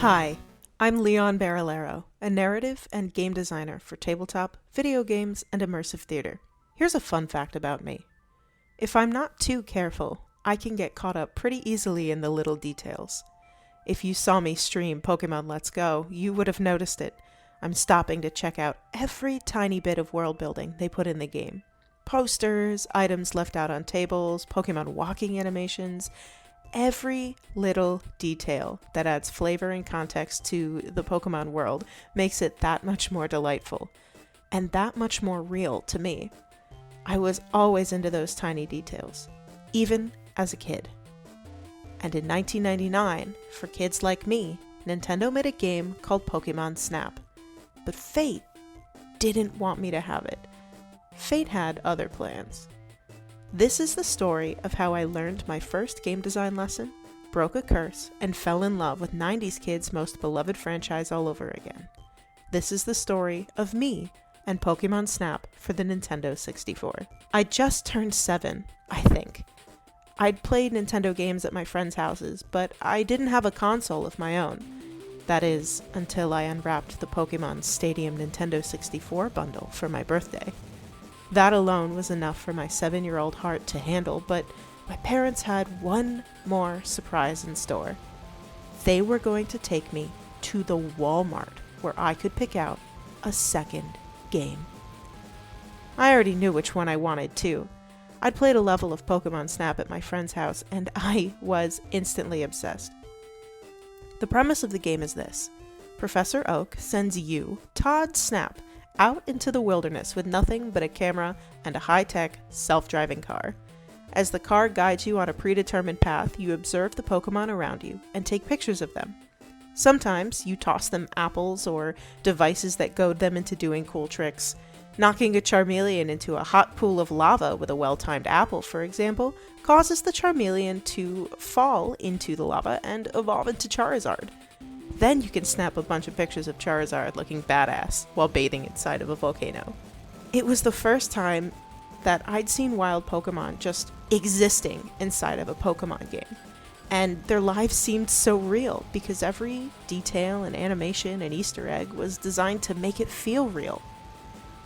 Hi, I'm Leon Barillaro, a narrative and game designer for tabletop, video games, and immersive theater. Here's a fun fact about me. If I'm not too careful, I can get caught up pretty easily in the little details. If you saw me stream Pokémon Let's Go, you would have noticed it. I'm stopping to check out every tiny bit of world building they put in the game. Posters, items left out on tables, Pokémon walking animations, every little detail that adds flavor and context to the Pokémon world makes it that much more delightful, and that much more real to me. I was always into those tiny details, even as a kid. And in 1999, for kids like me, Nintendo made a game called Pokémon Snap. But Fate didn't want me to have it. Fate had other plans. This is the story of how I learned my first game design lesson, broke a curse, and fell in love with 90s kids' most beloved franchise all over again. This is the story of me and Pokémon Snap for the Nintendo 64. I just turned 7, I think. I'd played Nintendo games at my friends' houses, but I didn't have a console of my own. That is, until I unwrapped the Pokémon Stadium Nintendo 64 bundle for my birthday. That alone was enough for my 7-year-old heart to handle, but my parents had one more surprise in store. They were going to take me to the Walmart where I could pick out a second game. I already knew which one I wanted too. I'd played a level of Pokémon Snap at my friend's house, and I was instantly obsessed. The premise of the game is this. Professor Oak sends you, Todd Snap, out into the wilderness with nothing but a camera and a high-tech, self-driving car. As the car guides you on a predetermined path, you observe the Pokémon around you and take pictures of them. Sometimes you toss them apples or devices that goad them into doing cool tricks. Knocking a Charmeleon into a hot pool of lava with a well-timed apple, for example, causes the Charmeleon to fall into the lava and evolve into Charizard. Then you can snap a bunch of pictures of Charizard looking badass while bathing inside of a volcano. It was the first time that I'd seen wild Pokemon just existing inside of a Pokemon game. And their lives seemed so real because every detail and animation and Easter egg was designed to make it feel real.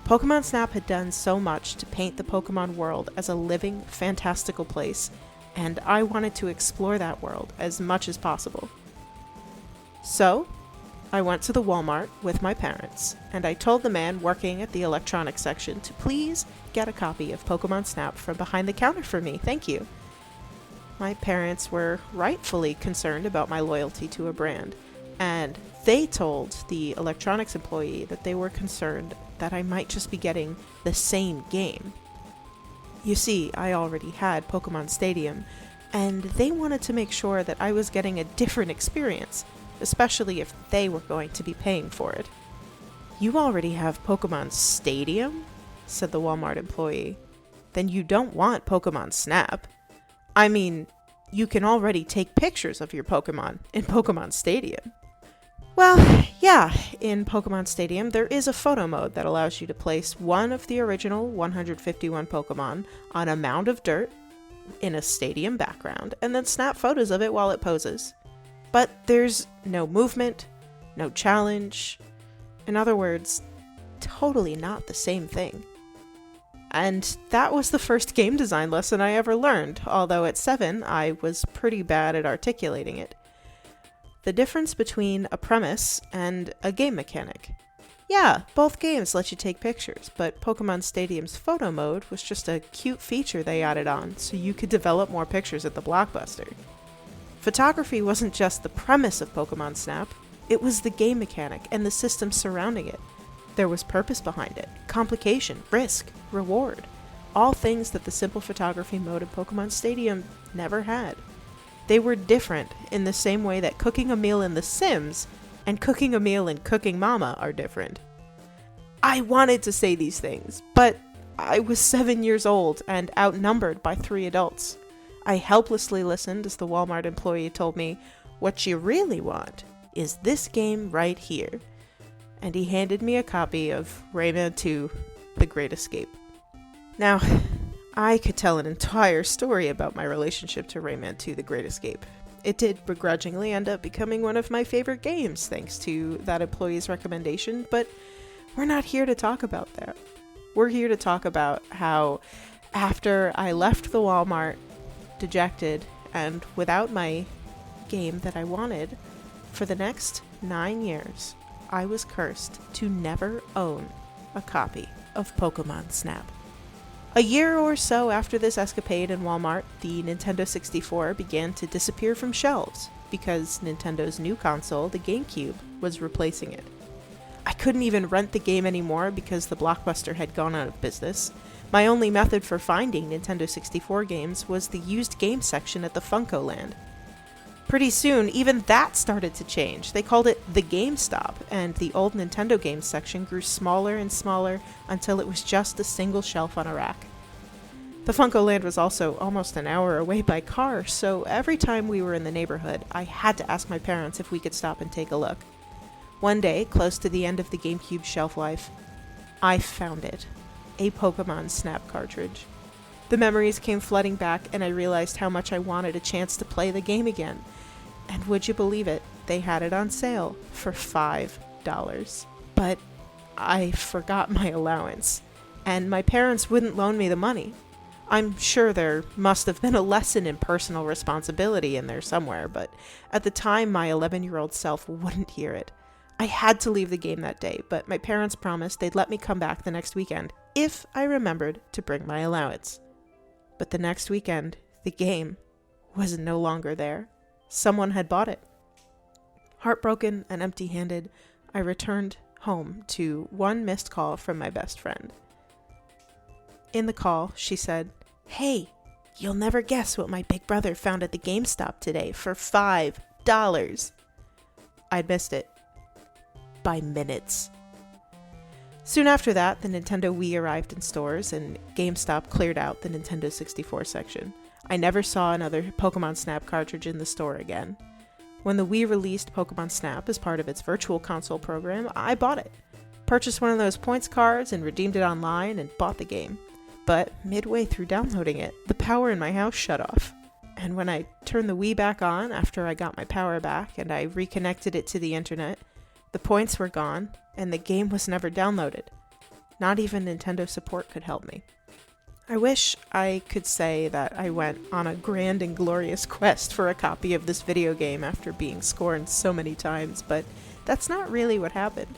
Pokémon Snap had done so much to paint the Pokémon world as a living, fantastical place, and I wanted to explore that world as much as possible. So, I went to the Walmart with my parents, and I told the man working at the electronics section to please get a copy of Pokémon Snap from behind the counter for me, thank you. My parents were rightfully concerned about my loyalty to a brand, and they told the electronics employee that they were concerned that I might just be getting the same game. You see, I already had Pokémon Stadium, and they wanted to make sure that I was getting a different experience, especially if they were going to be paying for it. "You already have Pokémon Stadium?" said the Walmart employee. "Then you don't want Pokémon Snap. I mean, you can already take pictures of your Pokémon in Pokémon Stadium." Well, yeah, in Pokémon Stadium there is a photo mode that allows you to place one of the original 151 Pokémon on a mound of dirt in a stadium background and then snap photos of it while it poses. But there's no movement, no challenge. In other words, totally not the same thing. And that was the first game design lesson I ever learned, although at 7 I was pretty bad at articulating it. The difference between a premise and a game mechanic. Yeah, both games let you take pictures, but Pokémon Stadium's photo mode was just a cute feature they added on so you could develop more pictures at the Blockbuster. Photography wasn't just the premise of Pokémon Snap, it was the game mechanic and the systems surrounding it. There was purpose behind it, complication, risk, reward, all things that the simple photography mode of Pokémon Stadium never had. They were different in the same way that cooking a meal in The Sims and cooking a meal in Cooking Mama are different. I wanted to say these things, but I was 7 years old and outnumbered by 3 adults. I helplessly listened as the Walmart employee told me, "What you really want is this game right here." And he handed me a copy of Rayman 2: The Great Escape. Now, I could tell an entire story about my relationship to Rayman 2: The Great Escape, It did begrudgingly end up becoming one of my favorite games thanks to that employee's recommendation, but we're not here to talk about that. We're here to talk about how after I left the Walmart dejected and without my game that I wanted, for the next 9 years, I was cursed to never own a copy of Pokémon Snap. A year or so after this escapade in Walmart, the Nintendo 64 began to disappear from shelves because Nintendo's new console, the GameCube, was replacing it. I couldn't even rent the game anymore because the Blockbuster had gone out of business. My only method for finding Nintendo 64 games was the used game section at the Funko Land. Pretty soon, even that started to change. They called it the GameStop, and the old Nintendo games section grew smaller and smaller until it was just a single shelf on a rack. The Funko Land was also almost an hour away by car, so every time we were in the neighborhood, I had to ask my parents if we could stop and take a look. One day, close to the end of the GameCube's shelf life, I found it. A Pokémon Snap cartridge. The memories came flooding back, and I realized how much I wanted a chance to play the game again. And would you believe it, they had it on sale for $5. But I forgot my allowance, and my parents wouldn't loan me the money. I'm sure there must have been a lesson in personal responsibility in there somewhere, but at the time my 11-year-old self wouldn't hear it. I had to leave the game that day, but my parents promised they'd let me come back the next weekend if I remembered to bring my allowance. But the next weekend, the game was no longer there. Someone had bought it. Heartbroken and empty-handed, I returned home to one missed call from my best friend. In the call, she said, "Hey, you'll never guess what my big brother found at the GameStop today for $5. I'd missed it. By minutes. Soon after that, the Nintendo Wii arrived in stores, and GameStop cleared out the Nintendo 64 section. I never saw another Pokémon Snap cartridge in the store again. When the Wii released Pokémon Snap as part of its Virtual Console program, I bought it. Purchased one of those points cards and redeemed it online and bought the game. But midway through downloading it, the power in my house shut off. And when I turned the Wii back on after I got my power back and I reconnected it to the internet, the points were gone and the game was never downloaded. Not even Nintendo support could help me. I wish I could say that I went on a grand and glorious quest for a copy of this video game after being scorned so many times, but that's not really what happened.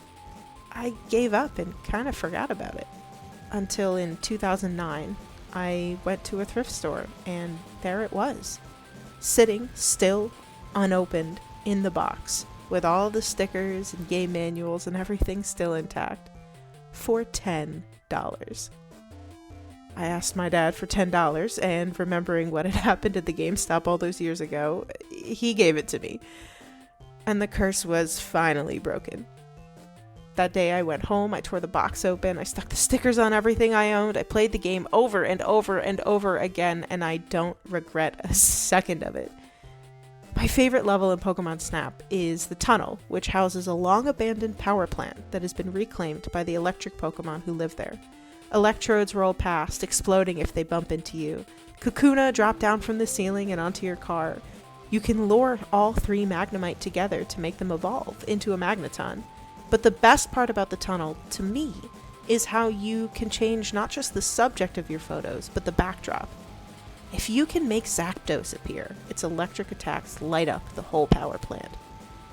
I gave up and kind of forgot about it. Until in 2009, I went to a thrift store, and there it was. Sitting still, unopened, in the box, with all the stickers and game manuals and everything still intact, for $10. I asked my dad for $10, and remembering what had happened at the GameStop all those years ago, he gave it to me. And the curse was finally broken. That day I went home, I tore the box open, I stuck the stickers on everything I owned, I played the game over and over and over again, and I don't regret a second of it. My favorite level in Pokémon Snap is the tunnel, which houses a long-abandoned power plant that has been reclaimed by the electric Pokémon who live there. Electrodes roll past, exploding if they bump into you. Kakuna drop down from the ceiling and onto your car. You can lure all 3 Magnemite together to make them evolve into a Magneton. But the best part about the tunnel, to me, is how you can change not just the subject of your photos, but the backdrop. If you can make Zapdos appear, its electric attacks light up the whole power plant.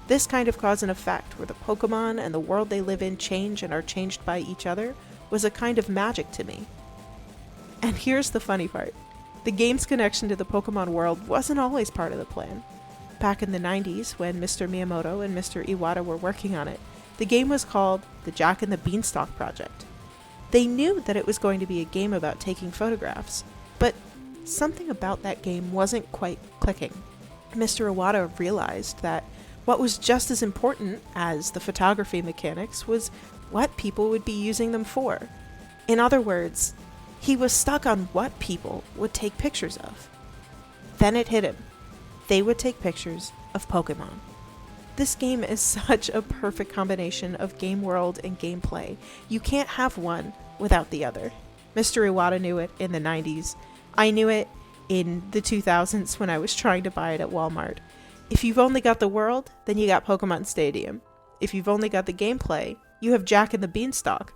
This kind of cause and effect, where the Pokemon and the world they live in change and are changed by each other, was a kind of magic to me. And here's the funny part. The game's connection to the Pokemon world wasn't always part of the plan. Back in the 90s, when Mr. Miyamoto and Mr. Iwata were working on it, the game was called the Jack and the Beanstalk Project. They knew that it was going to be a game about taking photographs, but something about that game wasn't quite clicking. Mr. Iwata realized that what was just as important as the photography mechanics was what people would be using them for. In other words, he was stuck on what people would take pictures of. Then it hit him. They would take pictures of Pokemon. This game is such a perfect combination of game world and gameplay. You can't have one without the other. Mr. Iwata knew it in the 90s. I knew it in the 2000s when I was trying to buy it at Walmart. If you've only got the world, then you got Pokemon Stadium. If you've only got the gameplay, you have Jack and the Beanstalk.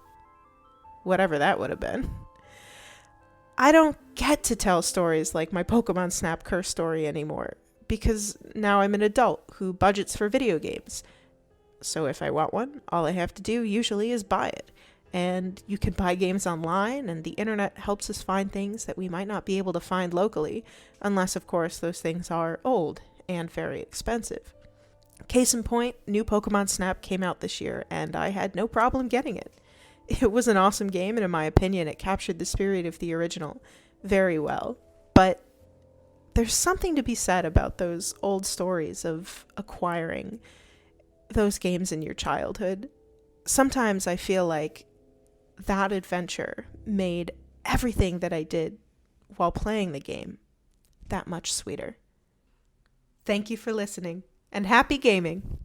Whatever that would have been. I don't get to tell stories like my Pokemon Snap curse story anymore, because now I'm an adult who budgets for video games. So if I want one, all I have to do usually is buy it. And you can buy games online, and the internet helps us find things that we might not be able to find locally, unless, of course, those things are old and very expensive. Case in point, new Pokemon Snap came out this year, and I had no problem getting it. It was an awesome game, and in my opinion, it captured the spirit of the original very well. But there's something to be said about those old stories of acquiring those games in your childhood. Sometimes I feel like that adventure made everything that I did while playing the game that much sweeter. Thank you for listening, and happy gaming!